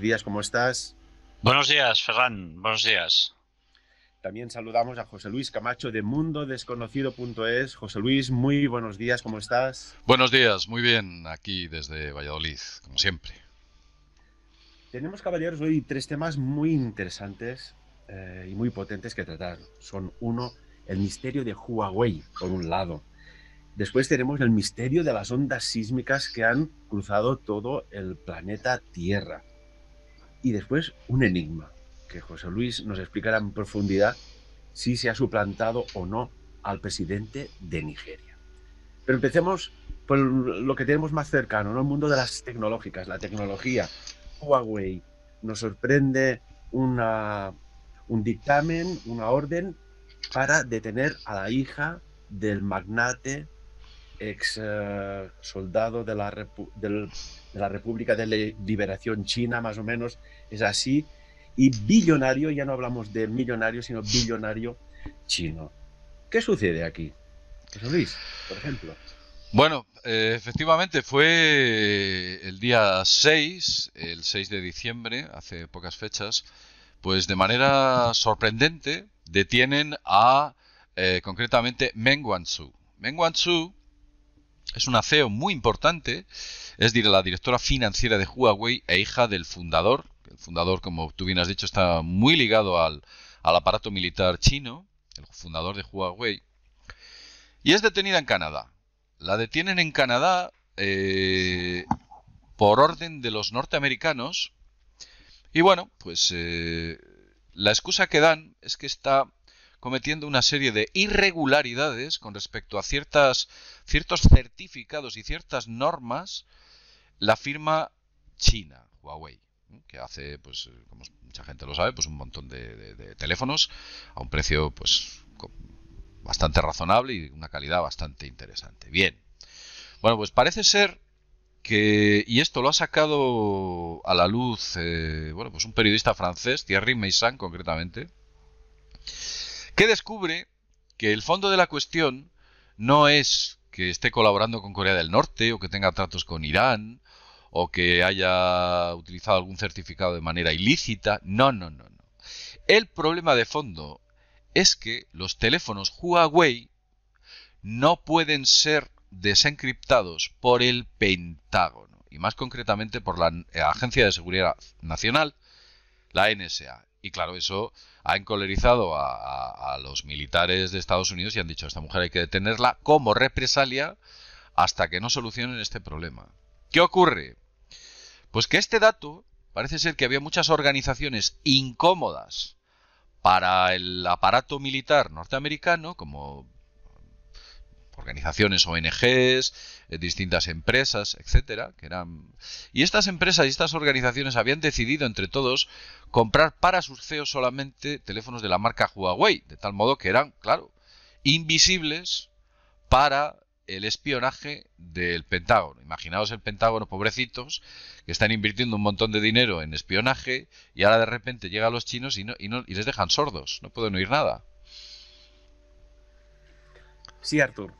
días, ¿cómo estás? Buenos días, Ferran. Buenos días. También saludamos a José Luis Camacho de mundodesconocido.es. José Luis, muy buenos días, ¿cómo estás? Buenos días, muy bien, aquí desde Valladolid, como siempre. Tenemos, caballeros, hoy tres temas muy interesantes y muy potentes que tratar. Son uno, el misterio de Huawei, por un lado. Después tenemos el misterio de las ondas sísmicas que han cruzado todo el planeta Tierra. Y después un enigma, que José Luis nos explicará en profundidad si se ha suplantado o no al presidente de Nigeria. Pero empecemos por lo que tenemos más cercano, ¿no? El mundo de las tecnológicas, la tecnología. Huawei nos sorprende un dictamen, una orden para detener a la hija del magnate ex soldado de de la República de Liberación China, más o menos, es así, y billonario, ya no hablamos de millonario, sino billonario chino. ¿Qué sucede aquí? José Luis, por ejemplo. Bueno, efectivamente fue el día 6, el 6 de diciembre, hace pocas fechas, pues de manera sorprendente detienen a concretamente Meng Wanzhou. Meng Wanzhou es una CEO muy importante, es la directora financiera de Huawei e hija del fundador. El fundador, como tú bien has dicho, está muy ligado al aparato militar chino, el fundador de Huawei, y es detenida en Canadá. La detienen en Canadá por orden de los norteamericanos y bueno, pues la excusa que dan es que está cometiendo una serie de irregularidades con respecto a ciertos certificados y ciertas normas la firma china, Huawei, que hace, pues, como mucha gente lo sabe, pues un montón de teléfonos a un precio, pues, bastante razonable y una calidad bastante interesante. Bien. Bueno, pues parece ser que, y esto lo ha sacado a la luz, bueno, pues un periodista francés, Thierry Meyssan concretamente, que descubre que el fondo de la cuestión no es que esté colaborando con Corea del Norte o que tenga tratos con Irán o que haya utilizado algún certificado de manera ilícita. No, no, no, no. El problema de fondo es que los teléfonos Huawei no pueden ser desencriptados por el Pentágono y más concretamente por la Agencia de Seguridad Nacional, la NSA. Y claro, eso ha encolerizado a los militares de Estados Unidos y han dicho a esta mujer hay que detenerla como represalia hasta que no solucionen este problema. ¿Qué ocurre? Pues que este dato parece ser que había muchas organizaciones incómodas para el aparato militar norteamericano, como organizaciones ONGs, distintas empresas, etcétera, que eran, y estas empresas y estas organizaciones habían decidido entre todos comprar para sus CEOs solamente teléfonos de la marca Huawei, de tal modo que eran, claro, invisibles para el espionaje del Pentágono. Imaginaos el Pentágono, pobrecitos, que están invirtiendo un montón de dinero en espionaje y ahora de repente llegan los chinos y les dejan sordos, no pueden oír nada. Sí, Artur.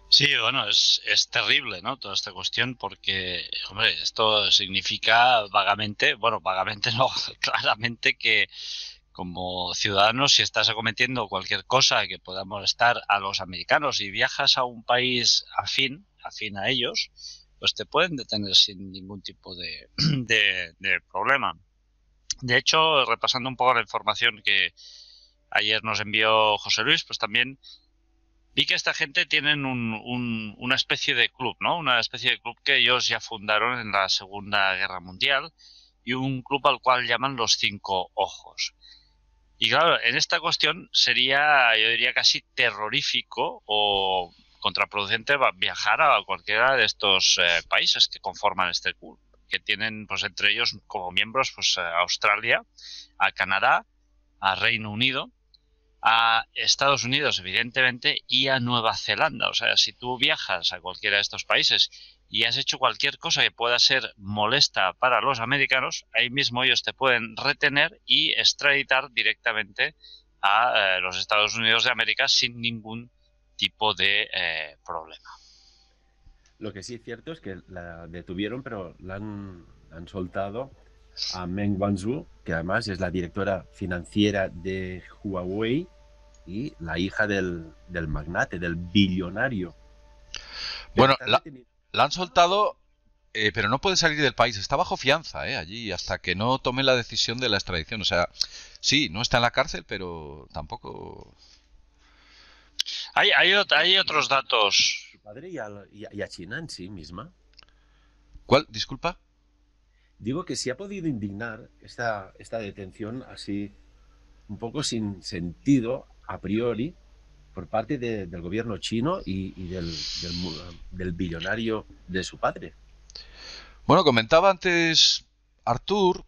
Sí, bueno, es terrible, ¿no? Toda esta cuestión porque, hombre, esto significa vagamente, bueno, vagamente no, claramente que como ciudadanos, si estás acometiendo cualquier cosa que pueda molestar a los americanos y viajas a un país afín a ellos, pues te pueden detener sin ningún tipo de problema. De hecho, repasando un poco la información que ayer nos envió José Luis, pues también vi que esta gente tienen una especie de club, ¿no? Una especie de club que ellos ya fundaron en la Segunda Guerra Mundial y un club al cual llaman los Cinco Ojos. Y claro, en esta cuestión sería, yo diría, casi terrorífico o contraproducente viajar a cualquiera de estos países que conforman este club, que tienen, pues, entre ellos como miembros, pues, a Australia, a Canadá, a Reino Unido, a Estados Unidos, evidentemente, y a Nueva Zelanda. O sea, si tú viajas a cualquiera de estos países y has hecho cualquier cosa que pueda ser molesta para los americanos, ahí mismo ellos te pueden retener y extraditar directamente a los Estados Unidos de América sin ningún tipo de problema. Lo que sí es cierto es que la detuvieron, pero han soltado a Meng Wanzhou, que además es la directora financiera de Huawei y la hija del magnate, del billonario. Bueno, la han soltado, pero no puede salir del país. Está bajo fianza, allí, hasta que no tome la decisión de la extradición. O sea, sí, no está en la cárcel, pero tampoco... Hay otros datos. ¿Su padre y a China en sí misma? ¿Cuál? Disculpa. Digo que si ha podido indignar esta detención así, un poco sin sentido, a priori, por parte del gobierno chino y del billonario de su padre. Bueno, comentaba antes Artur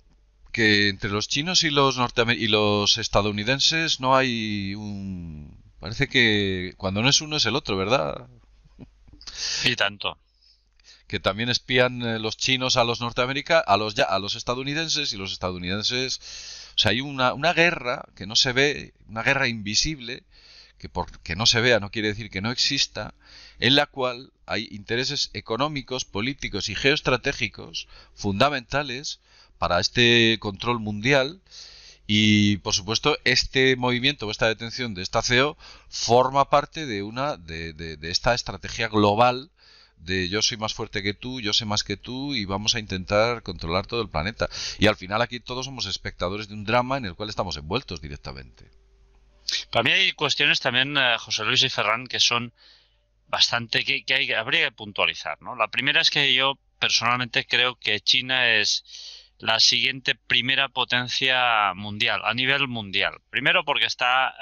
que entre los chinos y los estadounidenses no hay un... Parece que cuando no es uno es el otro, ¿verdad? Y tanto. Que también espían los chinos a los norteamericanos, a los estadounidenses, y los estadounidenses... O sea, hay una guerra que no se ve, una guerra invisible, que porque no se vea no quiere decir que no exista, en la cual hay intereses económicos, políticos y geoestratégicos fundamentales para este control mundial. Y por supuesto este movimiento o esta detención de esta CEO forma parte de esta estrategia global de yo soy más fuerte que tú, yo sé más que tú y vamos a intentar controlar todo el planeta. Y al final aquí todos somos espectadores de un drama en el cual estamos envueltos directamente. Para mí hay cuestiones también, José Luis y Ferran, que son bastante que habría que puntualizar, ¿no? La primera es que yo personalmente creo que China es la siguiente primera potencia mundial, a nivel mundial. Primero porque está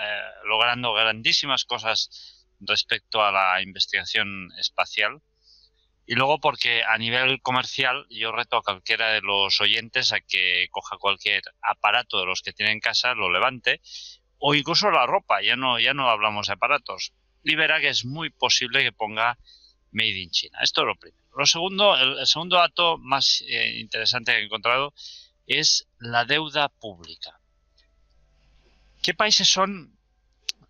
logrando grandísimas cosas respecto a la investigación espacial. Y luego porque a nivel comercial yo reto a cualquiera de los oyentes a que coja cualquier aparato de los que tiene en casa, lo levante, o incluso la ropa, ya no hablamos de aparatos, y verá que es muy posible que ponga Made in China. Esto es lo primero. Lo segundo, el segundo dato más interesante que he encontrado es la deuda pública. ¿Qué países son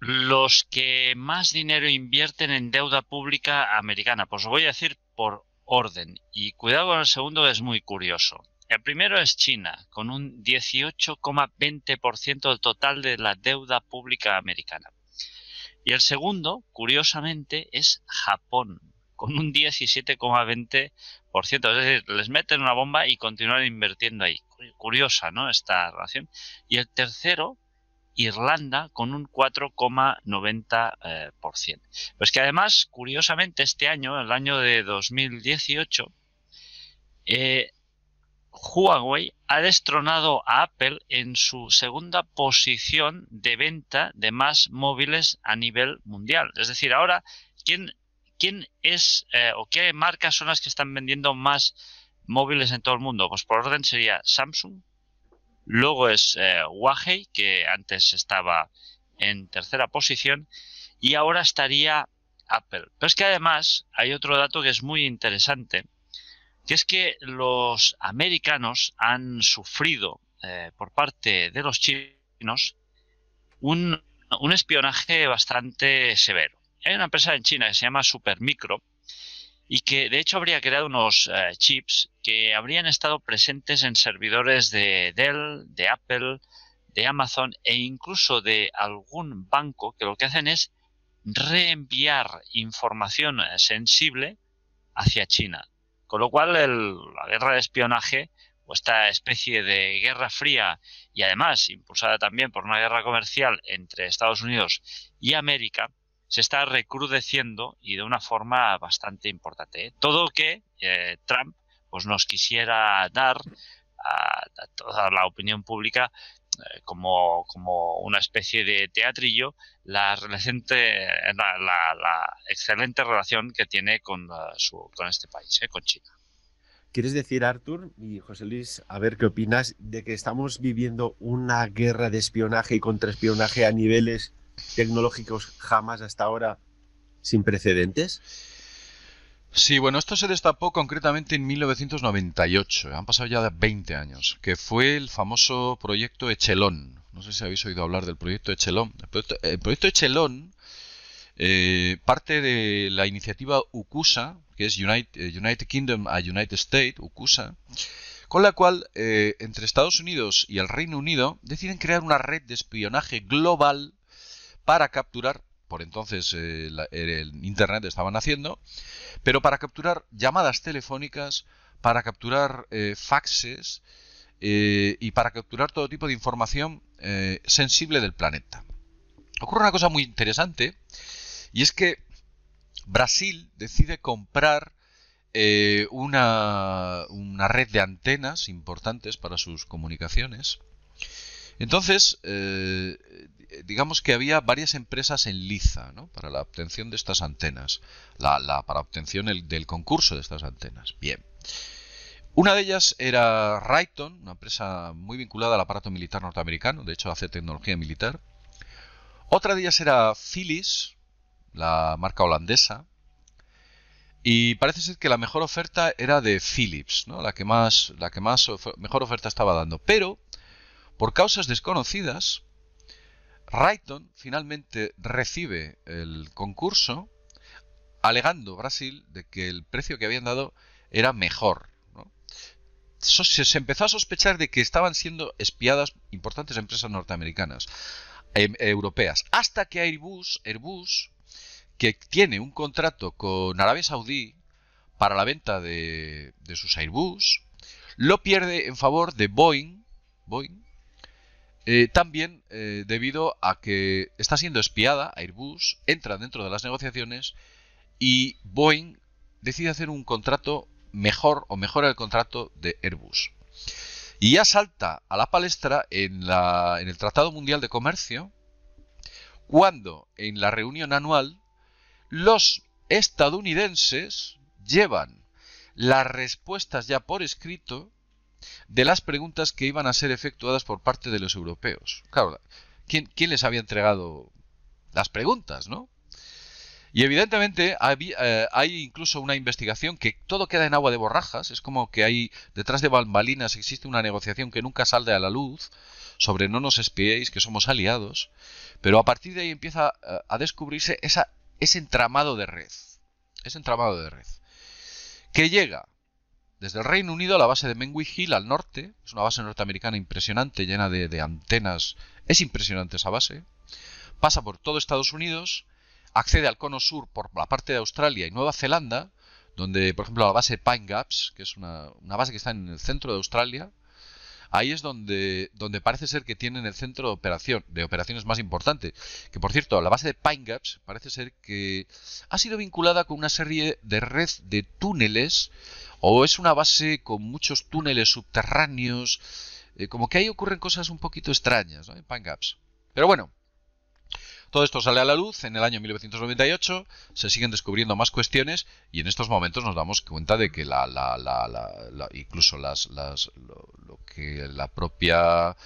los que más dinero invierten en deuda pública americana? Pues os voy a decir por orden. Y cuidado con el segundo, que es muy curioso. El primero es China, con un 18,20% del total de la deuda pública americana. Y el segundo, curiosamente, es Japón, con un 17,20%. Es decir, les meten una bomba y continúan invirtiendo ahí. Curiosa, ¿no?, esta relación. Y el tercero, Irlanda, con un 4,90%. Pues que además, curiosamente, este año, el año de 2018, Huawei ha destronado a Apple en su segunda posición de venta de más móviles a nivel mundial. Es decir, ahora, ¿quién es o qué marcas son las que están vendiendo más móviles en todo el mundo? Pues por orden sería Samsung, luego es Huawei, que antes estaba en tercera posición, y ahora estaría Apple. Pero es que además hay otro dato que es muy interesante, que es que los americanos han sufrido por parte de los chinos un espionaje bastante severo. Hay una empresa en China que se llama Supermicro y que de hecho habría creado unos chips que habrían estado presentes en servidores de Dell, de Apple, de Amazon e incluso de algún banco, que lo que hacen es reenviar información sensible hacia China. Con lo cual la guerra de espionaje, o esta especie de guerra fría y además impulsada también por una guerra comercial entre Estados Unidos y América, se está recrudeciendo y de una forma bastante importante. Todo que Trump pues nos quisiera dar a toda la opinión pública como una especie de teatrillo la excelente relación que tiene con este país, con China. ¿Quieres decir, Artur y José Luis, a ver qué opinas de que estamos viviendo una guerra de espionaje y contraespionaje a niveles tecnológicos jamás hasta ahora sin precedentes? Sí, bueno, esto se destapó concretamente en 1998, han pasado ya 20 años, que fue el famoso proyecto Echelon. No sé si habéis oído hablar del proyecto Echelon. El proyecto Echelon parte de la iniciativa UKUSA, que es United Kingdom a United States, UKUSA, Con la cual, entre Estados Unidos y el Reino Unido, deciden crear una red de espionaje global para capturar, por entonces el Internet estaban haciendo, pero para capturar llamadas telefónicas, para capturar faxes y para capturar todo tipo de información sensible del planeta. Ocurre una cosa muy interesante, y es que Brasil decide comprar una red de antenas importantes para sus comunicaciones. Entonces, digamos que había varias empresas en liza, ¿no?, para la obtención de estas antenas, para obtención del concurso de estas antenas. Bien. Una de ellas era Raytheon, una empresa muy vinculada al aparato militar norteamericano, de hecho hace tecnología militar. Otra de ellas era Philips, la marca holandesa. Y parece ser que la mejor oferta era de Philips, ¿no?, la que mejor oferta estaba dando. Pero, por causas desconocidas, Raytheon finalmente recibe el concurso, alegando Brasil de que el precio que habían dado era mejor, ¿no? Se empezó a sospechar de que estaban siendo espiadas importantes empresas norteamericanas, europeas, hasta que Airbus, que tiene un contrato con Arabia Saudí para la venta de sus Airbus, lo pierde en favor de Boeing, también debido a que está siendo espiada. Airbus entra dentro de las negociaciones y Boeing decide hacer un contrato mejor, o mejora el contrato de Airbus. Y ya salta a la palestra en el Tratado Mundial de Comercio, cuando en la reunión anual los estadounidenses llevan las respuestas ya por escrito de las preguntas que iban a ser efectuadas por parte de los europeos. Claro, ¿quién les había entregado las preguntas, no? Y evidentemente hay incluso una investigación que todo queda en agua de borrajas. Es como que hay detrás de bambalinas existe una negociación que nunca sale a la luz sobre no nos espiéis, que somos aliados. Pero a partir de ahí empieza a descubrirse ese entramado de red. Ese entramado de red. Que llega desde el Reino Unido a la base de Menwith Hill al norte. Es una base norteamericana impresionante, llena de antenas. Es impresionante esa base. Pasa por todo Estados Unidos. Accede al cono sur por la parte de Australia y Nueva Zelanda, donde, por ejemplo, la base Pine Gaps, que es una base que está en el centro de Australia. Ahí es donde parece ser que tienen el centro de operaciones más importante. Que, por cierto, la base de Pine Gaps parece ser que ha sido vinculada con una serie de red de túneles, o es una base con muchos túneles subterráneos. Como que ahí ocurren cosas un poquito extrañas, ¿no?, en Pine Gaps. Pero bueno, todo esto sale a la luz en el año 1998, se siguen descubriendo más cuestiones y en estos momentos nos damos cuenta de que incluso lo que la propia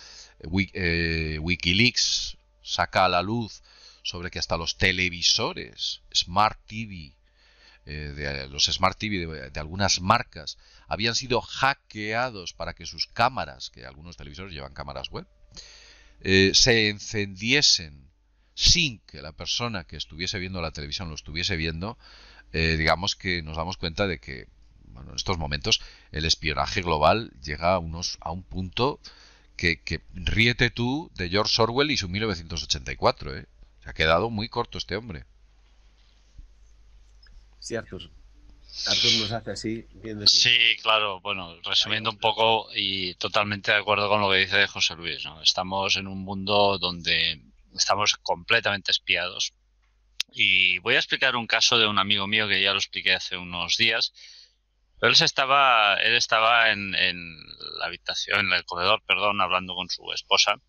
Wikileaks saca a la luz sobre que hasta los televisores Smart TV, los Smart TV de algunas marcas, habían sido hackeados para que sus cámaras, que algunos televisores llevan cámaras web, se encendiesen sin que la persona que estuviese viendo la televisión lo estuviese viendo. Digamos que nos damos cuenta de que, bueno, en estos momentos el espionaje global llega a un punto que ríete tú de George Orwell y su 1984, ¿eh? Se ha quedado muy corto este hombre. Sí, Artur. Artur nos hace así, bien decir. Sí, claro, bueno, resumiendo un poco y totalmente de acuerdo con lo que dice José Luis, ¿no? Estamos en un mundo donde estamos completamente espiados. Y voy a explicar un caso de un amigo mío que ya lo expliqué hace unos días. Pero él estaba en la habitación, en el comedor, perdón, hablando con su esposa.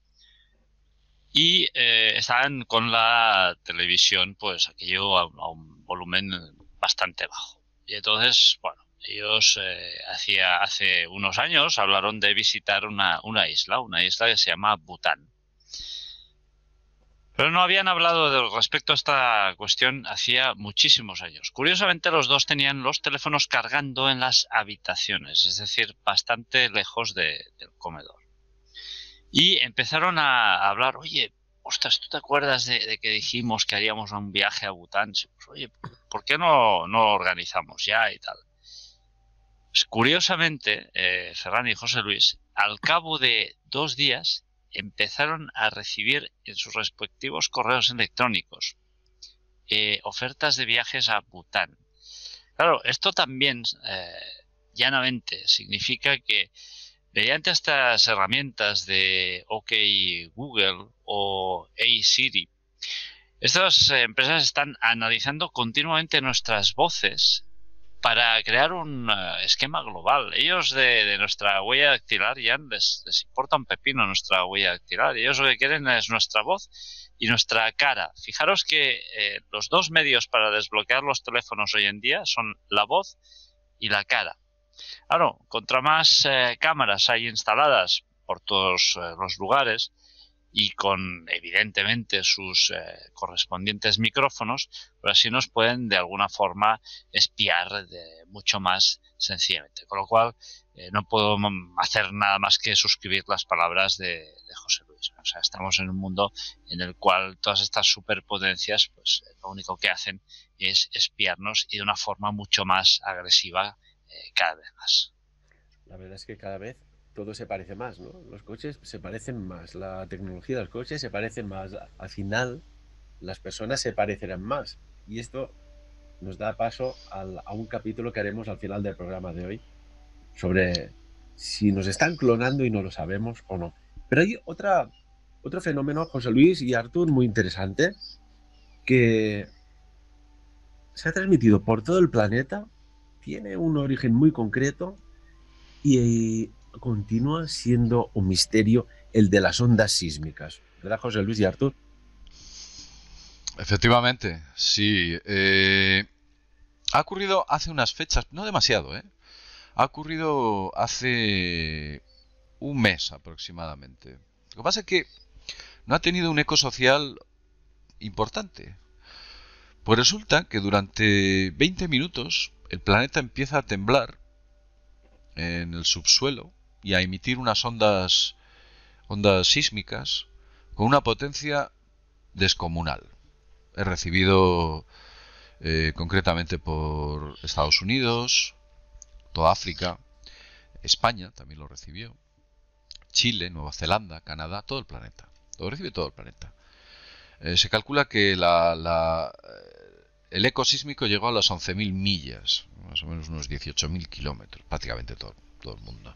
Y estaban con la televisión, pues aquello a un volumen bastante bajo. Y entonces, bueno, ellos hace unos años hablaron de visitar una isla que se llama Bután. Pero no habían hablado respecto a esta cuestión hacía muchísimos años. Curiosamente, los dos tenían los teléfonos cargando en las habitaciones, es decir, bastante lejos del comedor. Y empezaron a hablar, oye, ostras, ¿tú te acuerdas de que dijimos que haríamos un viaje a Bután? Pues, oye, ¿por qué no organizamos ya y tal? Pues, curiosamente, Ferran y José Luis, al cabo de 2 días empezaron a recibir en sus respectivos correos electrónicos ofertas de viajes a Bután. Claro, esto también llanamente significa que mediante estas herramientas de OK Google o Hey Siri, estas empresas están analizando continuamente nuestras voces para crear un esquema global. Ellos de nuestra huella dactilar ya les importa un pepino nuestra huella dactilar. Ellos lo que quieren es nuestra voz y nuestra cara. Fijaros que los dos medios para desbloquear los teléfonos hoy en día son la voz y la cara. Claro, contra más cámaras hay instaladas por todos los lugares y con evidentemente sus correspondientes micrófonos, pues así nos pueden de alguna forma espiar mucho más sencillamente. Con lo cual no puedo hacer nada más que suscribir las palabras de José Luis. O sea, estamos en un mundo en el cual todas estas superpotencias, pues lo único que hacen es espiarnos y de una forma mucho más agresiva cada vez más. La verdad es que cada vez todo se parece más, ¿no? Los coches se parecen más, la tecnología de los coches se parece más. Al final, las personas se parecerán más. Y esto nos da paso a un capítulo que haremos al final del programa de hoy sobre si nos están clonando y no lo sabemos o no. Pero hay otro fenómeno, José Luis y Artur, muy interesante, que se ha transmitido por todo el planeta, tiene un origen muy concreto y continúa siendo un misterio el de las ondas sísmicas. ¿Verdad, José Luis y Artur? Efectivamente, sí. Ha ocurrido hace unas fechas, no demasiado, ¿eh? Ha ocurrido hace un mes aproximadamente. Lo que pasa es que no ha tenido un eco social importante. Pues resulta que durante 20 minutos el planeta empieza a temblar en el subsuelo y a emitir unas ondas sísmicas con una potencia descomunal. He recibido concretamente por Estados Unidos, toda África, España también lo recibió, Chile, Nueva Zelanda, Canadá, todo el planeta. Lo recibe todo el planeta. Se calcula que el eco sísmico llegó a las 11.000 millas, más o menos unos 18.000 kilómetros, prácticamente todo el mundo.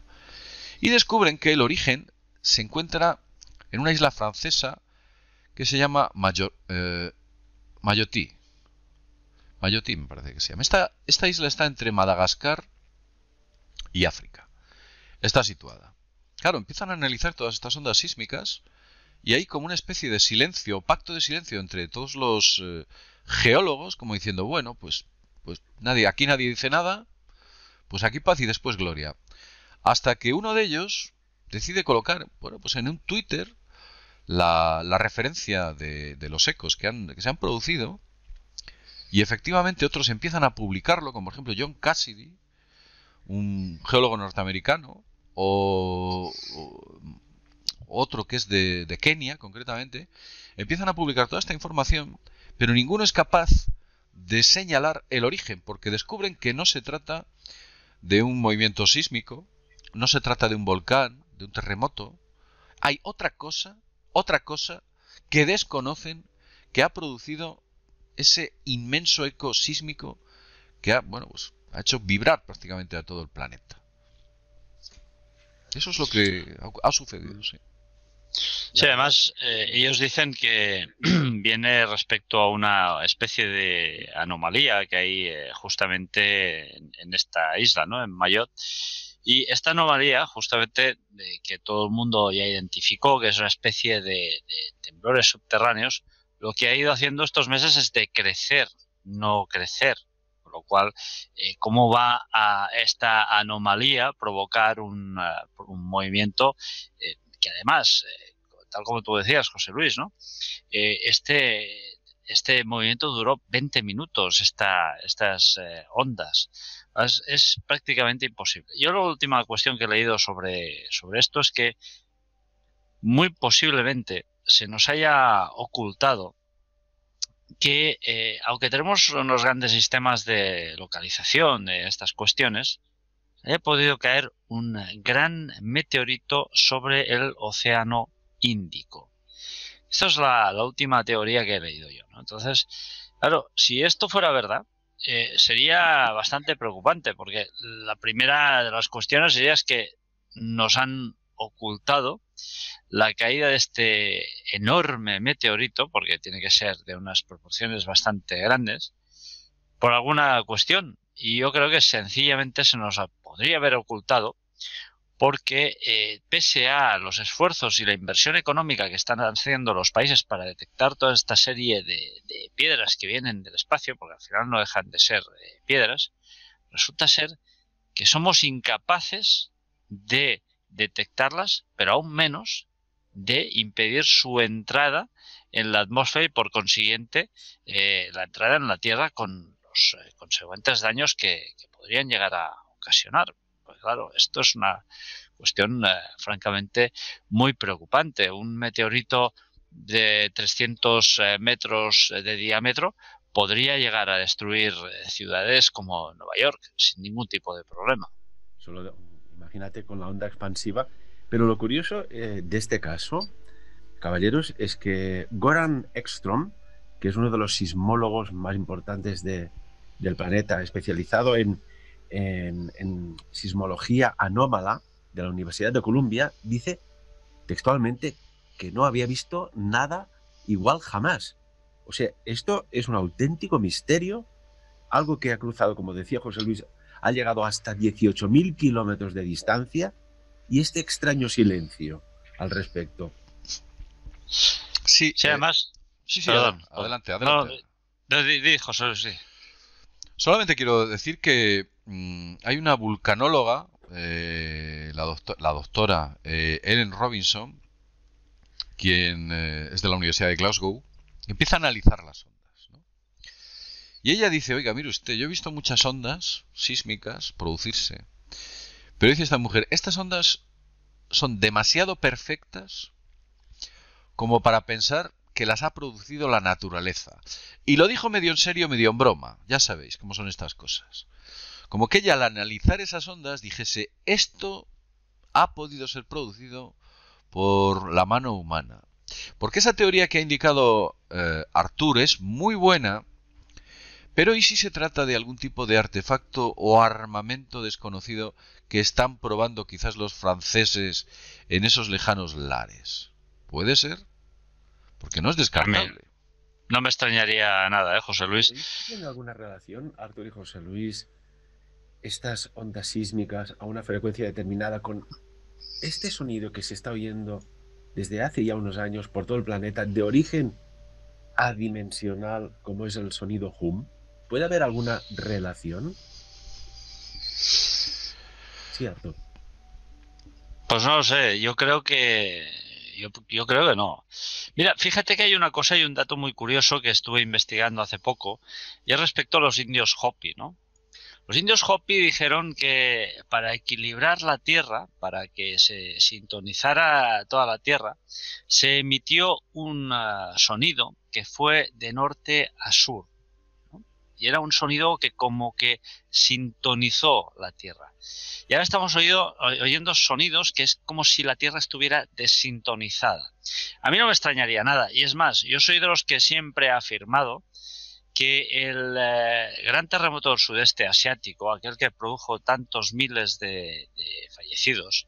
Y descubren que el origen se encuentra en una isla francesa que se llama Mayotte. Mayotte me parece que se llama. Esta isla está entre Madagascar y África. Está situada. Claro, empiezan a analizar todas estas ondas sísmicas y hay como una especie de silencio, pacto de silencio entre todos los geólogos, como diciendo, bueno, pues aquí nadie dice nada, pues aquí paz y después gloria. Hasta que uno de ellos decide colocar, bueno, pues en un Twitter la referencia de los ecos que se han producido, y efectivamente otros empiezan a publicarlo, como por ejemplo John Cassidy, un geólogo norteamericano, o otro que es de Kenia concretamente, empiezan a publicar toda esta información, pero ninguno es capaz de señalar el origen, porque descubren que no se trata de un movimiento sísmico, no se trata de un volcán, de un terremoto. Hay otra cosa que desconocen, que ha producido ese inmenso eco sísmico que ha hecho vibrar prácticamente a todo el planeta. Eso es lo que ha sucedido, sí. Sí, además ellos dicen que viene respecto a una especie de anomalía que hay justamente en esta isla, ¿no? En Mayotte. Y esta anomalía, justamente, que todo el mundo ya identificó, que es una especie de temblores subterráneos, lo que ha ido haciendo estos meses es decrecer, no crecer. Con lo cual, ¿cómo va a esta anomalía provocar un movimiento que además, tal como tú decías, José Luis, ¿no? Este movimiento duró 20 minutos, estas ondas. Es prácticamente imposible. Yo la última cuestión que he leído sobre esto es que muy posiblemente se nos haya ocultado que, aunque tenemos unos grandes sistemas de localización de estas cuestiones, haya podido caer un gran meteorito sobre el Océano Índico. Esta es la última teoría que he leído yo, ¿no? Entonces, claro, si esto fuera verdad, sería bastante preocupante, porque la primera de las cuestiones sería es que nos han ocultado la caída de este enorme meteorito, porque tiene que ser de unas proporciones bastante grandes, por alguna cuestión. Y yo creo que sencillamente se nos podría haber ocultado porque pese a los esfuerzos y la inversión económica que están haciendo los países para detectar toda esta serie de piedras que vienen del espacio, porque al final no dejan de ser piedras, resulta ser que somos incapaces de detectarlas, pero aún menos de impedir su entrada en la atmósfera y por consiguiente la entrada en la Tierra con los consecuentes daños que podrían llegar a ocasionar. Pues claro, esto es una cuestión francamente muy preocupante. Un meteorito de 300 metros de diámetro podría llegar a destruir ciudades como Nueva York sin ningún tipo de problema. Solo imagínate con la onda expansiva. Pero lo curioso de este caso, caballeros, es que Goran Ekström, que es uno de los sismólogos más importantes del planeta, especializado en sismología anómala de la Universidad de Columbia, dice textualmente que no había visto nada igual jamás. O sea, esto es un auténtico misterio, algo que ha cruzado, como decía José Luis, ha llegado hasta 18.000 kilómetros de distancia, y este extraño silencio al respecto. Sí, Sí, además... sí, perdón, adelante. No, di, José Luis, sí. Solamente quiero decir que hay una vulcanóloga, la doctora Ellen Robinson, quien es de la Universidad de Glasgow, que empieza a analizar las ondas, ¿no? Y ella dice, oiga, mire usted, yo he visto muchas ondas sísmicas producirse, pero dice esta mujer, estas ondas son demasiado perfectas como para pensar que las ha producido la naturaleza. Y lo dijo medio en serio, medio en broma. Ya sabéis cómo son estas cosas. Como que ella al analizar esas ondas dijese, esto ha podido ser producido por la mano humana. Porque esa teoría que ha indicado Artur es muy buena, pero ¿y si se trata de algún tipo de artefacto o armamento desconocido que están probando quizás los franceses en esos lejanos lares? ¿Puede ser? Porque no es descartable. No me extrañaría nada, José Luis. ¿Tiene alguna relación, Artur y José Luis, estas ondas sísmicas a una frecuencia determinada con este sonido que se está oyendo desde hace ya unos años por todo el planeta, de origen adimensional, como es el sonido hum? ¿Puede haber alguna relación? Sí, Artur. Pues no lo sé, yo creo que no. Mira, fíjate que hay una cosa y un dato muy curioso que estuve investigando hace poco, y es respecto a los indios Hopi, ¿no? Los indios Hopi dijeron que para equilibrar la Tierra, para que se sintonizara toda la Tierra, se emitió un sonido que fue de norte a sur, ¿no? Y era un sonido que como que sintonizó la Tierra. Y ahora estamos oyendo sonidos que es como si la Tierra estuviera desintonizada. A mí no me extrañaría nada. Y es más, yo soy de los que siempre he afirmado que el gran terremoto del sudeste asiático, aquel que produjo tantos miles de fallecidos,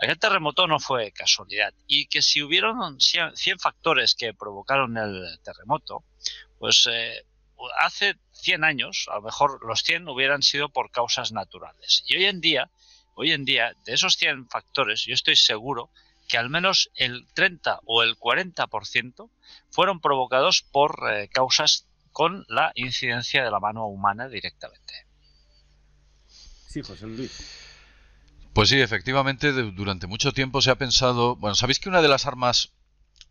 aquel terremoto no fue casualidad. Y que si hubieron 100 factores que provocaron el terremoto, pues hace 100 años, a lo mejor los 100 hubieran sido por causas naturales. Y hoy en día, de esos 100 factores, yo estoy seguro que al menos el 30 o el 40% fueron provocados por causas con la incidencia de la mano humana directamente. Sí, José Luis. Pues sí, efectivamente, durante mucho tiempo se ha pensado... Bueno, sabéis que una de las armas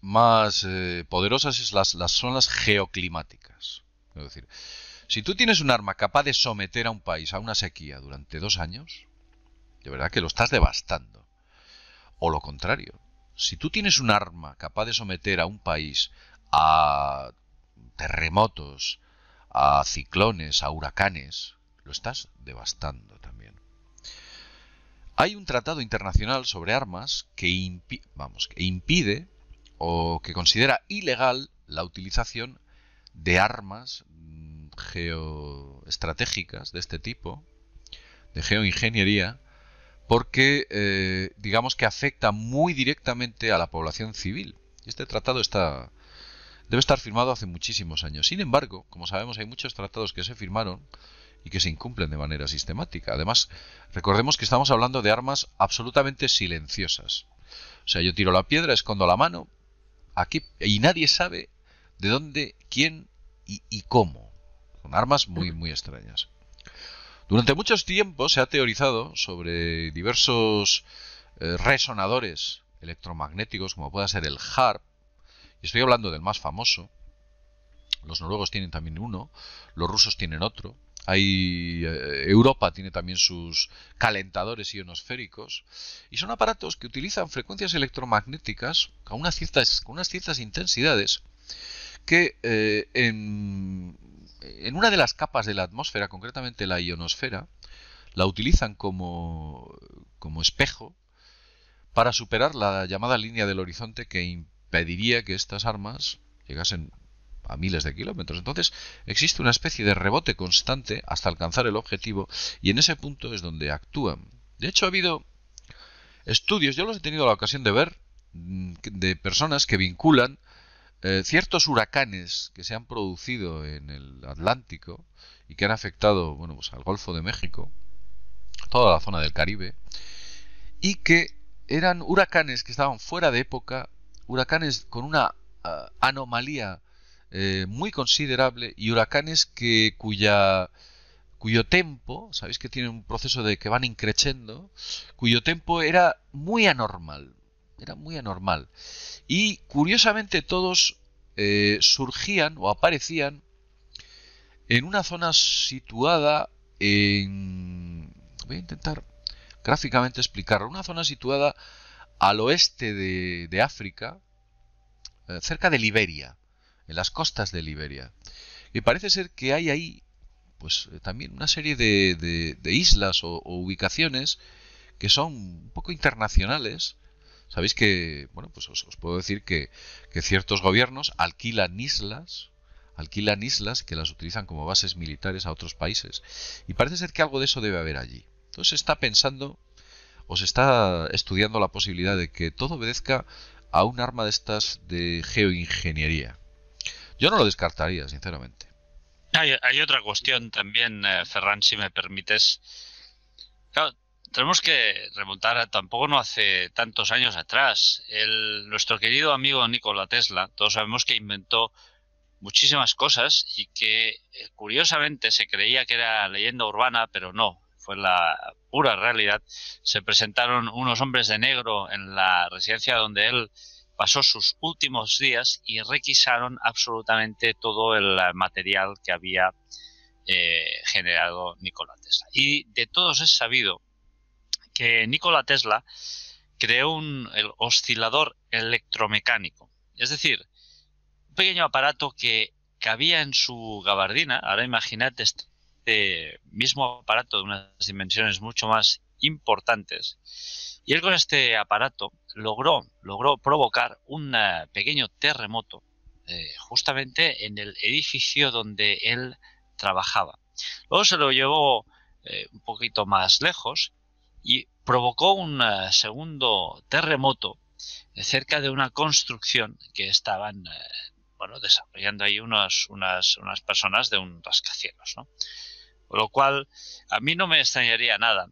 más poderosas son las geoclimáticas. Es decir, si tú tienes un arma capaz de someter a un país a una sequía durante 2 años, de verdad que lo estás devastando. O lo contrario, si tú tienes un arma capaz de someter a un país a terremotos, a ciclones, a huracanes, lo estás devastando también. hay un tratado internacional sobre armas que impide o que considera ilegal la utilización de armas geoestratégicas de este tipo, de geoingeniería, porque digamos que afecta muy directamente a la población civil. Este tratado debe estar firmado hace muchísimos años. Sin embargo, como sabemos, hay muchos tratados que se firmaron y que se incumplen de manera sistemática. Además, recordemos que estamos hablando de armas absolutamente silenciosas. O sea, yo tiro la piedra, escondo la mano, aquí, y nadie sabe de dónde, quién y cómo. Son armas muy, muy extrañas. Durante muchos tiempos se ha teorizado sobre diversos resonadores electromagnéticos, como pueda ser el HAARP, y estoy hablando del más famoso. Los noruegos tienen también uno, los rusos tienen otro. Europa tiene también sus calentadores ionosféricos, y son aparatos que utilizan frecuencias electromagnéticas con unas ciertas intensidades que en una de las capas de la atmósfera, concretamente la ionosfera, la utilizan como espejo para superar la llamada línea del horizonte que impediría que estas armas llegasen a miles de kilómetros. Entonces existe una especie de rebote constante hasta alcanzar el objetivo, y en ese punto es donde actúan. De hecho, ha habido estudios, yo los he tenido la ocasión de ver, de personas que vinculan ciertos huracanes que se han producido en el Atlántico y que han afectado, bueno, pues al Golfo de México, toda la zona del Caribe, y que eran huracanes que estaban fuera de época, huracanes con una anomalía muy considerable, y huracanes cuyo tempo, sabéis que tienen un proceso de que van increciendo, cuyo tempo era muy anormal, y curiosamente todos surgían o aparecían en una zona situada voy a intentar gráficamente explicarlo, una zona situada al oeste de África, cerca de Liberia, en las costas de Liberia. Y parece ser que hay ahí pues también una serie de islas o ubicaciones que son un poco internacionales. Sabéis que, bueno, pues os puedo decir que ciertos gobiernos alquilan islas que las utilizan como bases militares a otros países. Y parece ser que algo de eso debe haber allí. Entonces se está pensando o se está estudiando la posibilidad de que todo obedezca a un arma de estas de geoingeniería. Yo no lo descartaría, sinceramente. Hay otra cuestión también, Ferran, si me permites. Claro, tenemos que remontar tampoco no hace tantos años atrás. Nuestro querido amigo Nikola Tesla, todos sabemos que inventó muchísimas cosas y que curiosamente se creía que era leyenda urbana, pero no, fue la pura realidad. Se presentaron unos hombres de negro en la residencia donde él pasó sus últimos días y requisaron absolutamente todo el material que había generado Nikola Tesla. Y de todos es sabido que Nikola Tesla creó el oscilador electromecánico. Es decir, un pequeño aparato que cabía en su gabardina. Ahora imaginad este mismo aparato de unas dimensiones mucho más importantes. Y él con este aparato logró provocar un pequeño terremoto justamente en el edificio donde él trabajaba. Luego se lo llevó un poquito más lejos y provocó un segundo terremoto cerca de una construcción que estaban desarrollando ahí unas personas de un rascacielos, ¿no? Con lo cual, a mí no me extrañaría nada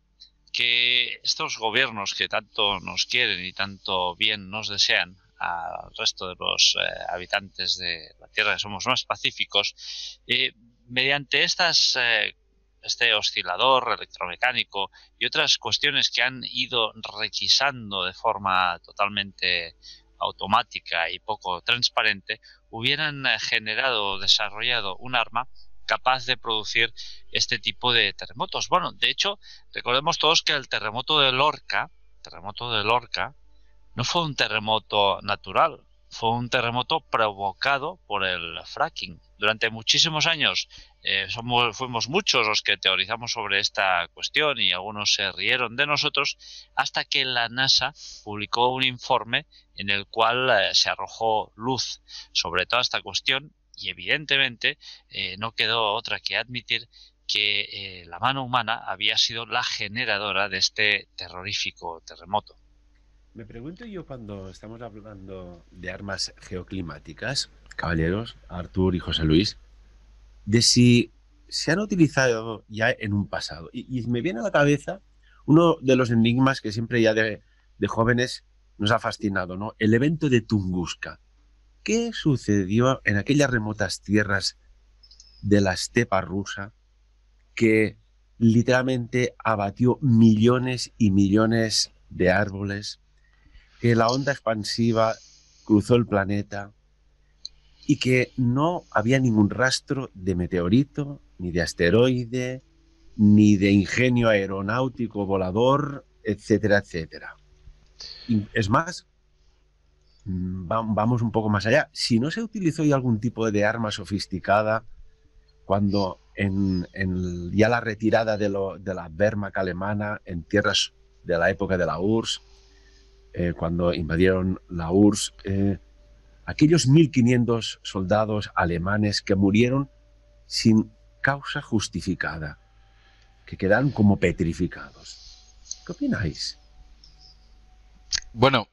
que estos gobiernos que tanto nos quieren y tanto bien nos desean al resto de los habitantes de la Tierra, que somos más pacíficos, mediante este oscilador electromecánico y otras cuestiones que han ido requisando de forma totalmente automática y poco transparente, hubieran generado o desarrollado un arma capaz de producir este tipo de terremotos. Bueno, de hecho, recordemos todos que el terremoto de Lorca no fue un terremoto natural, fue un terremoto provocado por el fracking. Durante muchísimos años fuimos muchos los que teorizamos sobre esta cuestión y algunos se rieron de nosotros, hasta que la NASA publicó un informe en el cual se arrojó luz sobre toda esta cuestión y evidentemente no quedó otra que admitir que la mano humana había sido la generadora de este terrorífico terremoto. Me pregunto yo, cuando estamos hablando de armas geoclimáticas, caballeros, Artur y José Luis, de si se han utilizado ya en un pasado. Y me viene a la cabeza uno de los enigmas que siempre ya de jóvenes nos ha fascinado, ¿no? El evento de Tunguska. ¿Qué sucedió en aquellas remotas tierras de la estepa rusa que literalmente abatió millones y millones de árboles, que la onda expansiva cruzó el planeta y que no había ningún rastro de meteorito, ni de asteroide, ni de ingenio aeronáutico volador, etcétera, etcétera? Y es más, vamos un poco más allá. Si no se utilizó ya algún tipo de arma sofisticada cuando en ya la retirada de la Wehrmacht alemana en tierras de la época de la URSS, cuando invadieron la URSS, aquellos 1.500 soldados alemanes que murieron sin causa justificada, que quedaron como petrificados. ¿Qué opináis? Bueno,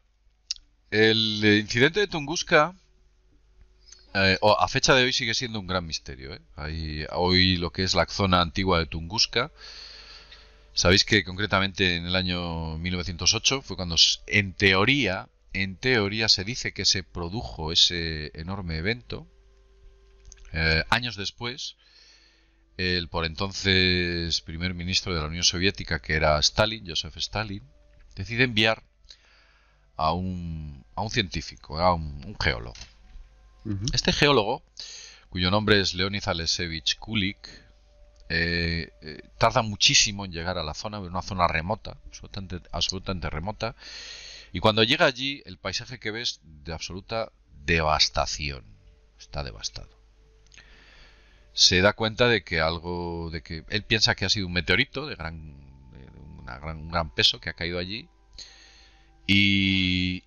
el incidente de Tunguska a fecha de hoy sigue siendo un gran misterio, ¿eh? Hoy lo que es la zona antigua de Tunguska, sabéis que concretamente en el año 1908 fue cuando en teoría se dice que se produjo ese enorme evento. Años después, el por entonces primer ministro de la Unión Soviética, que era Stalin, Joseph Stalin, decide enviar a un científico, a un geólogo. Este geólogo, cuyo nombre es Leonid Alexeyevich Kulik, tarda muchísimo en llegar a la zona, una zona remota, absolutamente remota, y cuando llega allí el paisaje que ves de absoluta devastación, está devastado. Se da cuenta de que él piensa que ha sido un meteorito de un gran peso que ha caído allí, y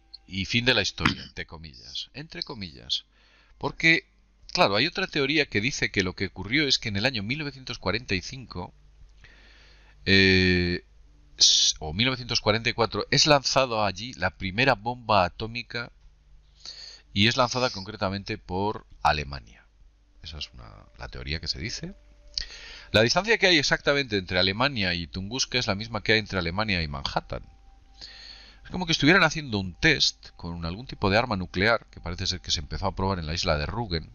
fin de la historia, entre comillas. Porque, claro, hay otra teoría que dice que lo que ocurrió es que en el año 1945 o 1944 es lanzado allí la primera bomba atómica, y es lanzada concretamente por Alemania. Esa es la teoría que se dice. La distancia que hay exactamente entre Alemania y Tunguska es la misma que hay entre Alemania y Manhattan. Es como que estuvieran haciendo un test con algún tipo de arma nuclear, que parece ser que se empezó a probar en la isla de Rügen,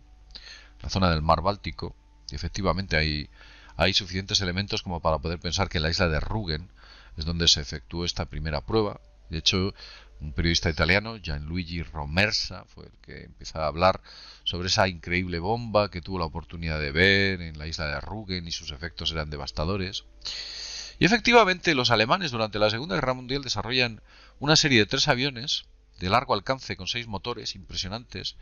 la zona del mar Báltico, y efectivamente hay suficientes elementos como para poder pensar que en la isla de Rügen es donde se efectuó esta primera prueba. De hecho, un periodista italiano, Gianluigi Romersa, fue el que empezó a hablar sobre esa increíble bomba que tuvo la oportunidad de ver en la isla de Rügen, y sus efectos eran devastadores. Y efectivamente los alemanes durante la Segunda Guerra Mundial desarrollan una serie de 3 aviones de largo alcance con 6 motores impresionantes.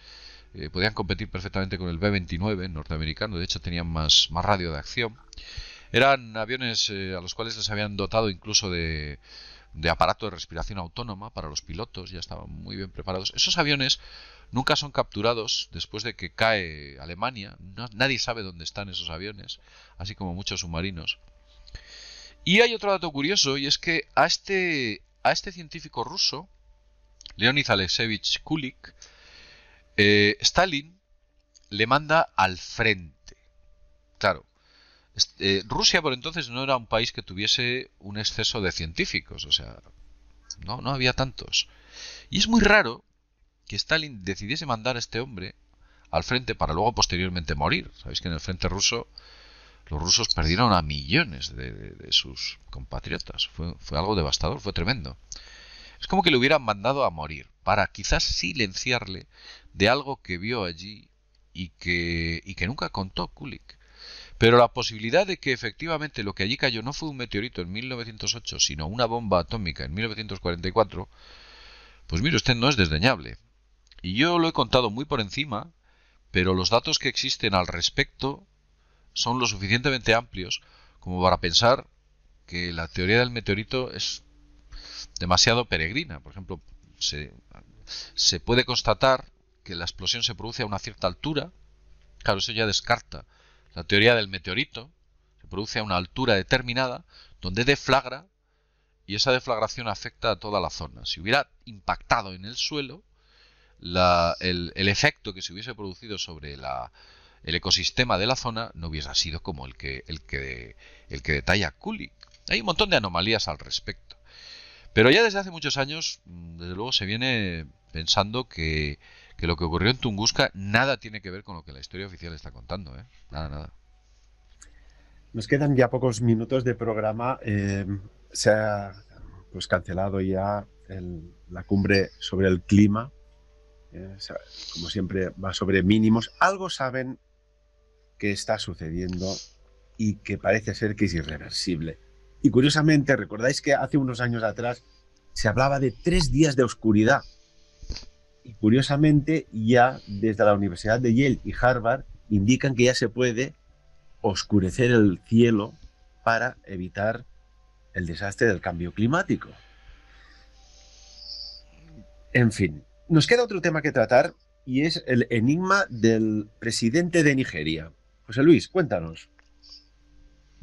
Podían competir perfectamente con el B-29 norteamericano, de hecho tenían más radio de acción. Eran aviones a los cuales les habían dotado incluso de aparato de respiración autónoma para los pilotos, ya estaban muy bien preparados. Esos aviones nunca son capturados después de que cae Alemania. Nadie sabe dónde están esos aviones, así como muchos submarinos. Y hay otro dato curioso, y es que a este científico ruso, Leonid Alexeyevich Kulik, Stalin le manda al frente. Claro, Rusia por entonces no era un país que tuviese un exceso de científicos, o sea, no había tantos. Y es muy raro que Stalin decidiese mandar a este hombre al frente para luego posteriormente morir. Sabéis que en el frente ruso los rusos perdieron a millones de sus compatriotas. Fue algo devastador, fue tremendo. Es como que le hubieran mandado a morir para quizás silenciarle de algo que vio allí y que nunca contó Kulik. Pero la posibilidad de que efectivamente lo que allí cayó no fue un meteorito en 1908, sino una bomba atómica en 1944, pues mire usted, no es desdeñable. Y yo lo he contado muy por encima, pero los datos que existen al respecto son lo suficientemente amplios como para pensar que la teoría del meteorito es demasiado peregrina. Por ejemplo, se puede constatar que la explosión se produce a una cierta altura. Claro, eso ya descarta la teoría del meteorito. Se produce a una altura determinada donde deflagra y esa deflagración afecta a toda la zona. Si hubiera impactado en el suelo, el efecto que se hubiese producido sobre el ecosistema de la zona no hubiera sido como el que detalla Kulik. Hay un montón de anomalías al respecto. Pero ya desde hace muchos años, desde luego, se viene pensando que lo que ocurrió en Tunguska nada tiene que ver con lo que la historia oficial está contando, ¿eh? Nada, nada. Nos quedan ya pocos minutos de programa. Se ha pues cancelado ya la cumbre sobre el clima. Como siempre, va sobre mínimos. Algo saben que está sucediendo y que parece ser que es irreversible. Y curiosamente, recordáis que hace unos años atrás se hablaba de 3 días de oscuridad. Y curiosamente, ya desde la Universidad de Yale y Harvard indican que ya se puede oscurecer el cielo para evitar el desastre del cambio climático. En fin, nos queda otro tema que tratar y es el enigma del presidente de Nigeria. José Luis, cuéntanos.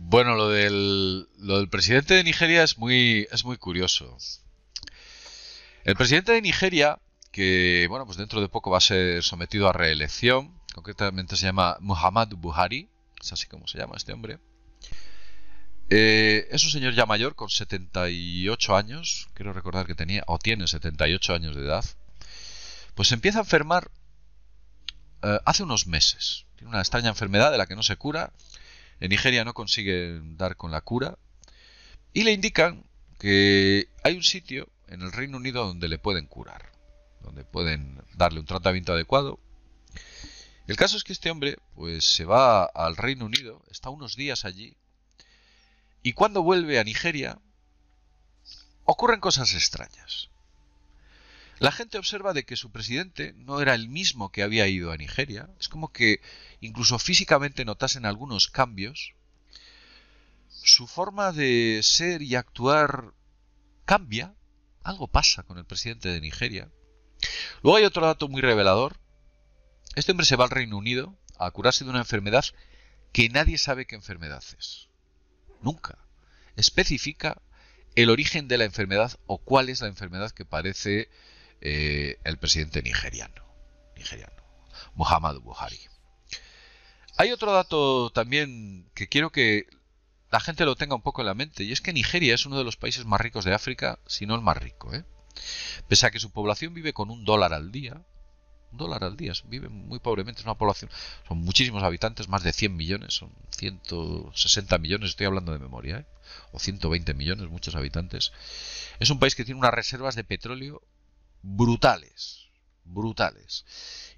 Bueno, lo del presidente de Nigeria es muy curioso. El presidente de Nigeria, que bueno, pues dentro de poco va a ser sometido a reelección, concretamente se llama Muhammadu Buhari, es así como se llama este hombre. Es un señor ya mayor, con 78 años, quiero recordar que tenía, o tiene 78 años de edad. Pues se empieza a enfermar hace unos meses. Tiene una extraña enfermedad de la que no se cura. En Nigeria no consiguen dar con la cura. Y le indican que hay un sitio en el Reino Unido donde le pueden curar, donde pueden darle un tratamiento adecuado. El caso es que este hombre pues se va al Reino Unido, está unos días allí, y cuando vuelve a Nigeria ocurren cosas extrañas. La gente observa de que su presidente no era el mismo que había ido a Nigeria. Es como que incluso físicamente notasen algunos cambios. Su forma de ser y actuar cambia. Algo pasa con el presidente de Nigeria. Luego hay otro dato muy revelador. Este hombre se va al Reino Unido a curarse de una enfermedad que nadie sabe qué enfermedad es. Nunca especifica el origen de la enfermedad o cuál es la enfermedad que padece el presidente nigeriano, Muhammadu Buhari. Hay otro dato también que quiero que la gente lo tenga un poco en la mente, y es que Nigeria es uno de los países más ricos de África, si no el más rico, ¿eh? Pese a que su población vive con $1 al día, vive muy pobremente, es una población, son muchísimos habitantes, más de 100 millones, son 160 millones, estoy hablando de memoria, ¿eh? O 120 millones, muchos habitantes. Es un país que tiene unas reservas de petróleo brutales,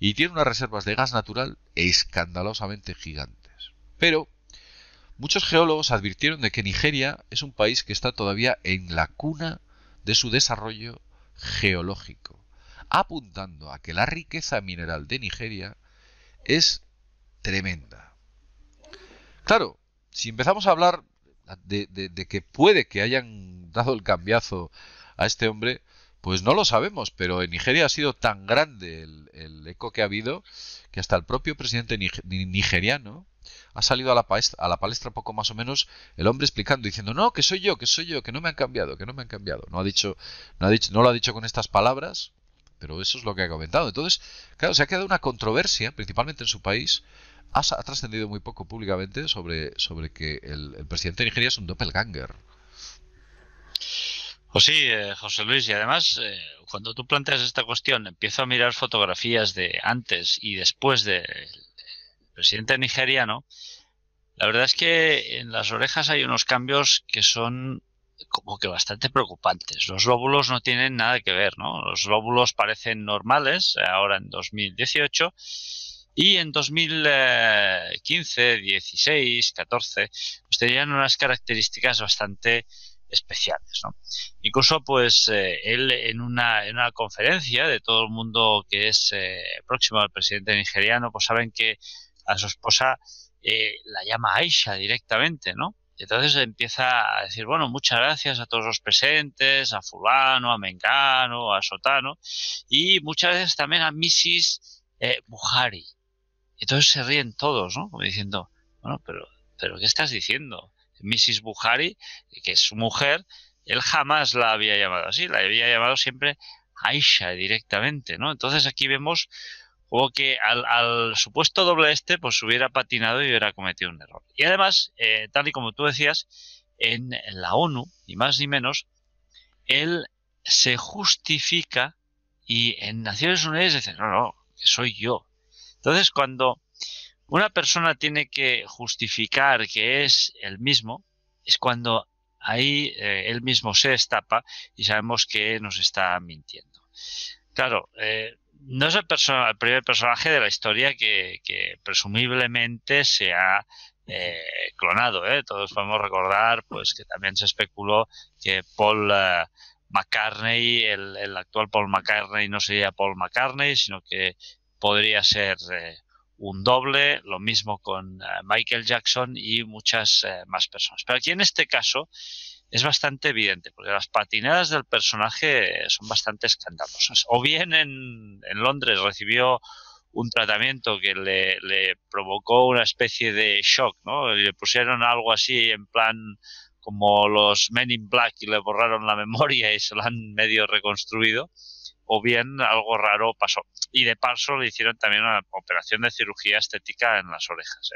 y tiene unas reservas de gas natural escandalosamente gigantes. Pero muchos geólogos advirtieron de que Nigeria es un país que está todavía en la cuna de su desarrollo geológico, apuntando a que la riqueza mineral de Nigeria es tremenda. Claro, si empezamos a hablar de que puede que hayan dado el cambiazo a este hombre, pues no lo sabemos, pero en Nigeria ha sido tan grande el eco que ha habido que hasta el propio presidente nigeriano ha salido a la palestra poco más o menos, el hombre explicando, diciendo, no, que soy yo, que no me han cambiado, No lo ha dicho con estas palabras, pero eso es lo que ha comentado. Entonces, claro, se ha quedado una controversia, principalmente en su país. Ha trascendido muy poco públicamente sobre que el presidente de Nigeria es un doppelganger. Pues sí, José Luis, y además, cuando tú planteas esta cuestión, empiezo a mirar fotografías de antes y después del presidente nigeriano. La verdad es que en las orejas hay unos cambios que son como que bastante preocupantes. Los lóbulos no tienen nada que ver, ¿no? Los lóbulos parecen normales ahora en 2018 y en 2015, 16, 14, pues tenían unas características bastante especiales, ¿no? Incluso, pues, él en una conferencia de todo el mundo que es próximo al presidente nigeriano, pues saben que a su esposa la llama Aisha directamente, ¿no? Entonces empieza a decir, bueno, muchas gracias a todos los presentes, a fulano, a mengano, a sotano, y muchas veces también a Mrs. Buhari. Entonces se ríen todos, ¿no? Como diciendo, bueno, pero ¿qué estás diciendo? Mrs. Buhari, que es su mujer, él jamás la había llamado así, la había llamado siempre Aisha directamente, ¿no? Entonces aquí vemos como que al supuesto doble pues hubiera patinado y hubiera cometido un error. Y además, tal y como tú decías, en la ONU, ni más ni menos, él se justifica y en Naciones Unidas dice, no, que soy yo. Entonces, cuando una persona tiene que justificar que es el mismo, es cuando ahí él mismo se destapa y sabemos que nos está mintiendo. Claro, no es el primer personaje de la historia que presumiblemente se ha clonado. Todos podemos recordar pues que también se especuló que Paul McCartney, el actual Paul McCartney, no sería Paul McCartney, sino que podría ser un doble, lo mismo con Michael Jackson y muchas más personas. Pero aquí en este caso es bastante evidente, porque las patinadas del personaje son bastante escandalosas. O bien en Londres recibió un tratamiento que le provocó una especie de shock, ¿no? Le pusieron algo así en plan como los Men in Black y le borraron la memoria y se lo han medio reconstruido, o bien algo raro pasó. Y de paso le hicieron también una operación de cirugía estética en las orejas,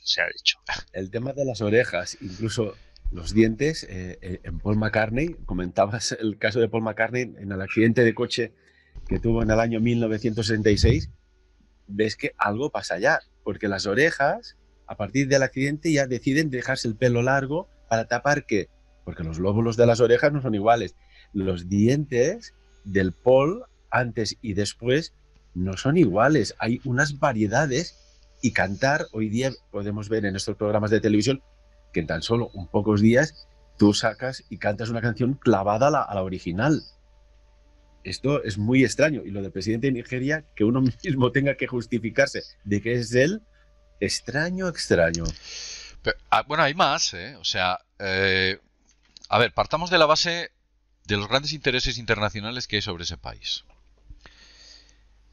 se ha dicho. El tema de las orejas, incluso los dientes, en Paul McCartney, comentabas el caso de Paul McCartney en el accidente de coche que tuvo en el año 1966, ves que algo pasa ya, porque las orejas, a partir del accidente, ya deciden dejarse el pelo largo para tapar ¿qué? Porque los lóbulos de las orejas no son iguales. Los dientes del Paul, antes y después, no son iguales. Hay unas variedades y cantar, hoy día podemos ver en estos programas de televisión que en tan solo un pocos días tú sacas y cantas una canción clavada a la original. Esto es muy extraño. Y lo del presidente de Nigeria, que uno mismo tenga que justificarse de que es él, extraño. Pero, bueno, hay más, O sea, a ver, partamos de la base de los grandes intereses internacionales que hay sobre ese país.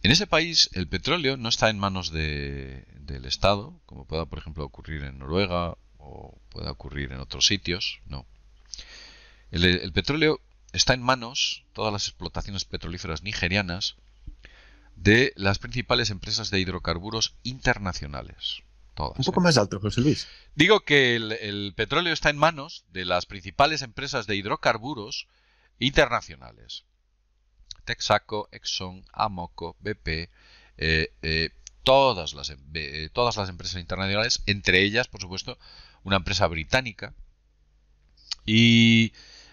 En ese país el petróleo no está en manos del Estado, como pueda, por ejemplo, ocurrir en Noruega o pueda ocurrir en otros sitios, no. El petróleo está en manos, todas las explotaciones petrolíferas nigerianas, de las principales empresas de hidrocarburos internacionales. Todas, Un poco más alto, José Luis. Digo que el petróleo está en manos de las principales empresas de hidrocarburos internacionales. Texaco, Exxon, Amoco, BP, todas las empresas internacionales, entre ellas, por supuesto, una empresa británica. Y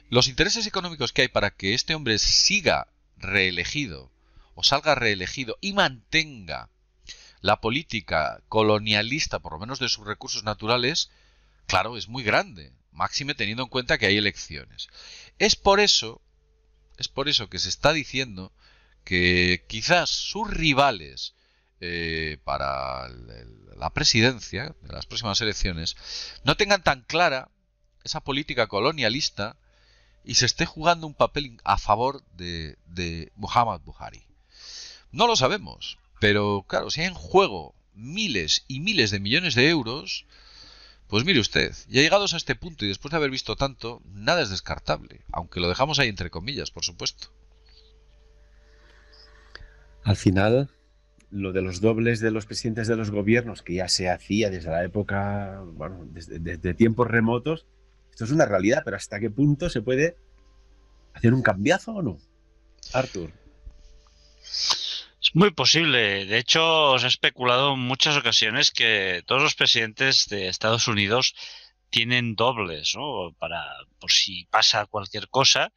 los intereses económicos que hay para que este hombre siga reelegido o salga reelegido y mantenga la política colonialista, por lo menos de sus recursos naturales, claro, es muy grande, máxime teniendo en cuenta que hay elecciones. Es por eso que se está diciendo que quizás sus rivales para la presidencia de las próximas elecciones no tengan tan clara esa política colonialista y se esté jugando un papel a favor de Muhammad Buhari. No lo sabemos, pero claro, si hay en juego miles y miles de millones de euros, pues mire usted, ya llegados a este punto y después de haber visto tanto, nada es descartable, aunque lo dejamos ahí entre comillas, por supuesto. Al final, lo de los dobles de los presidentes de los gobiernos, que ya se hacía desde la época, bueno, desde tiempos remotos, esto es una realidad, pero ¿hasta qué punto se puede hacer un cambiazo o no? Artur. Es muy posible. De hecho, os he especulado en muchas ocasiones que todos los presidentes de Estados Unidos tienen dobles, ¿no? Por si pasa cualquier cosa.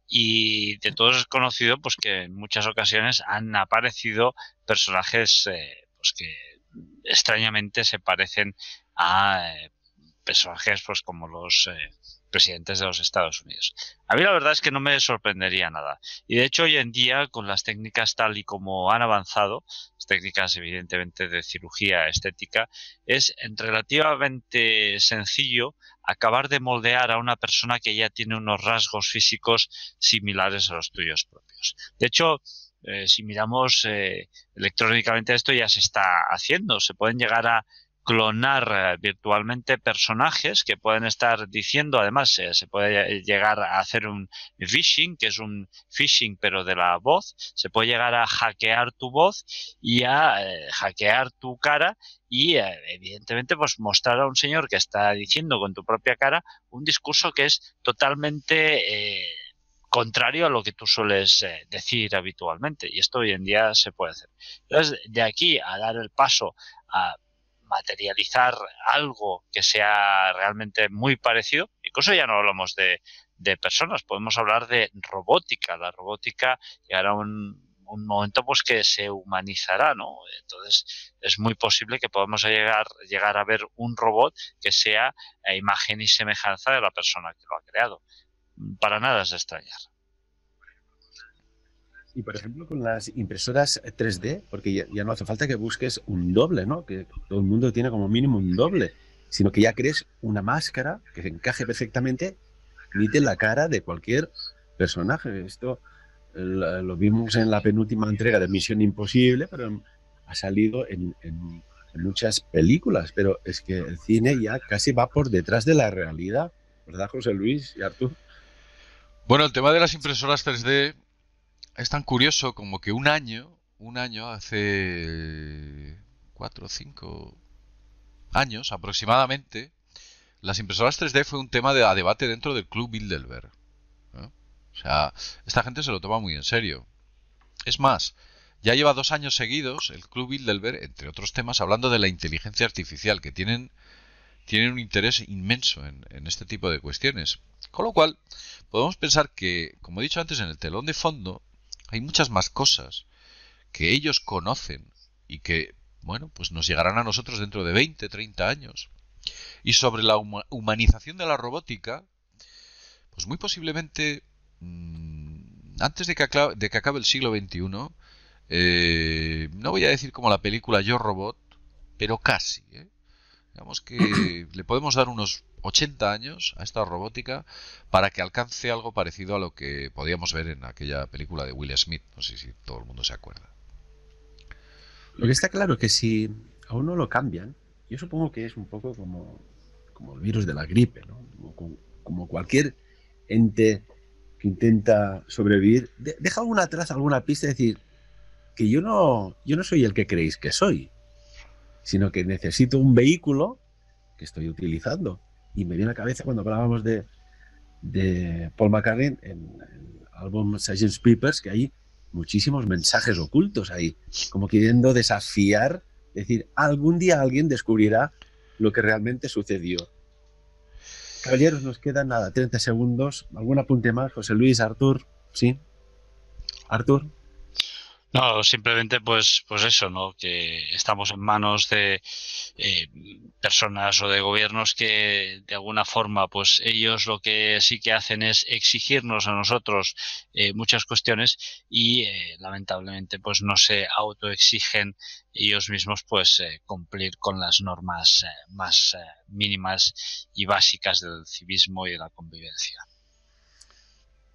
Y de todos es conocido pues que en muchas ocasiones han aparecido personajes pues que extrañamente se parecen a personajes pues como los presidentes de los Estados Unidos. A mí la verdad es que no me sorprendería nada. Y de hecho hoy en día, con las técnicas tal y como han avanzado, las técnicas evidentemente de cirugía estética, es relativamente sencillo acabar de moldear a una persona que ya tiene unos rasgos físicos similares a los tuyos propios. De hecho, si miramos electrónicamente, esto ya se está haciendo. Se pueden llegar a clonar virtualmente personajes que pueden estar diciendo, además se puede llegar a hacer un phishing, que es un phishing pero de la voz. Se puede llegar a hackear tu voz y a hackear tu cara y evidentemente pues mostrar a un señor que está diciendo con tu propia cara un discurso que es totalmente contrario a lo que tú sueles decir habitualmente, y esto hoy en día se puede hacer. Entonces, de aquí a dar el paso a materializar algo que sea realmente muy parecido, incluso ya no hablamos de personas, podemos hablar de robótica. La robótica llegará a un momento pues que se humanizará, ¿no? Entonces es muy posible que podamos llegar a ver un robot que sea a imagen y semejanza de la persona que lo ha creado. Para nada es de extrañar. Y por ejemplo con las impresoras 3D, porque ya no hace falta que busques un doble, ¿no? Que todo el mundo tiene como mínimo un doble, sino que ya crees una máscara que encaje perfectamente, imite la cara de cualquier personaje. Esto lo vimos en la penúltima entrega de Misión Imposible, pero ha salido en muchas películas, pero es que el cine ya casi va por detrás de la realidad, ¿verdad, José Luis y Artur? Bueno, el tema de las impresoras 3D es tan curioso como que un año hace 4 o 5 años aproximadamente, las impresoras 3D fue un tema a debate dentro del Club Bilderberg, ¿no? O sea, esta gente se lo toma muy en serio. Es más, ya lleva 2 años seguidos el Club Bilderberg, entre otros temas, hablando de la inteligencia artificial, que tienen un interés inmenso en este tipo de cuestiones. Con lo cual, podemos pensar que, como he dicho antes, en el telón de fondo hay muchas más cosas que ellos conocen y que, bueno, pues nos llegarán a nosotros dentro de 20, 30 años. Y sobre la humanización de la robótica, pues muy posiblemente, antes de que acabe el siglo XXI, no voy a decir como la película Yo Robot, pero casi, ¿eh? Digamos que le podemos dar unos 80 años a esta robótica para que alcance algo parecido a lo que podíamos ver en aquella película de Will Smith. No sé si todo el mundo se acuerda. Lo que está claro es que si a uno lo cambian, yo supongo que es un poco como el virus de la gripe, ¿no? Como cualquier ente que intenta sobrevivir, deja alguna traza, alguna pista, es decir, que yo no soy el que creéis que soy, sino que necesito un vehículo que estoy utilizando. Y me viene a la cabeza cuando hablábamos de Paul McCartney en el álbum Sgt. Pepper's, que hay muchísimos mensajes ocultos ahí, como queriendo desafiar, es decir, algún día alguien descubrirá lo que realmente sucedió. Caballeros, nos quedan nada, 30 segundos. ¿Algún apunte más? José Luis, Artur, ¿sí? Artur. No, simplemente pues eso, ¿no? Que estamos en manos de personas o de gobiernos que de alguna forma pues ellos lo que sí que hacen es exigirnos a nosotros muchas cuestiones y lamentablemente pues no se autoexigen ellos mismos pues cumplir con las normas más mínimas y básicas del civismo y de la convivencia.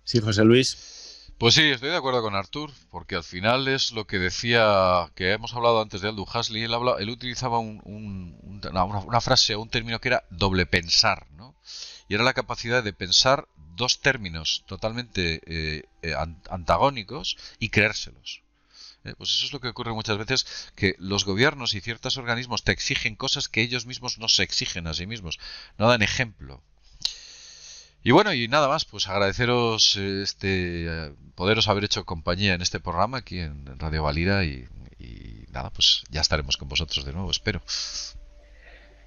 Sí, José Luis. Pues sí, estoy de acuerdo con Artur, porque al final es lo que decía, que hemos hablado antes de Aldous Huxley. Él utilizaba una frase o un término que era doble pensar, ¿no? Y era la capacidad de pensar dos términos totalmente antagónicos y creérselos. Pues eso es lo que ocurre muchas veces, que los gobiernos y ciertos organismos te exigen cosas que ellos mismos no se exigen a sí mismos, no dan ejemplo. Y bueno, y nada más, pues agradeceros poderos haber hecho compañía en este programa aquí en Radio Valira y nada, pues ya estaremos con vosotros de nuevo, espero.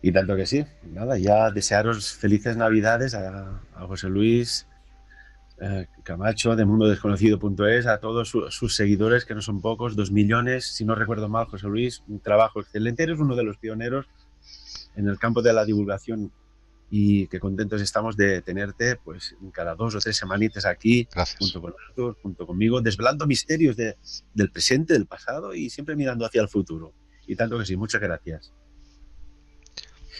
Y tanto que sí, nada, ya desearos felices Navidades a José Luis Camacho de mundodesconocido.es, a todos sus seguidores, que no son pocos, 2 millones, si no recuerdo mal, José Luis, un trabajo excelente, eres uno de los pioneros en el campo de la divulgación y que contentos estamos de tenerte pues cada 2 o 3 semanitas aquí. Gracias. Junto con Artur, junto conmigo, desvelando misterios del presente, del pasado y siempre mirando hacia el futuro. Y tanto que sí, muchas gracias.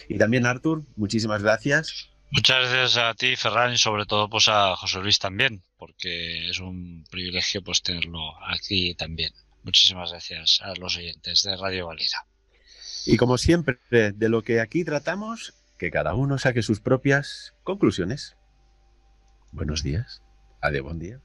Y también, Artur, muchísimas gracias. Muchas gracias a ti, Ferran, y sobre todo pues a José Luis también, porque es un privilegio pues tenerlo aquí también. Muchísimas gracias a los oyentes de Radio Válida. Y como siempre, de lo que aquí tratamos, que cada uno saque sus propias conclusiones. Buenos días. Adiós, buen día.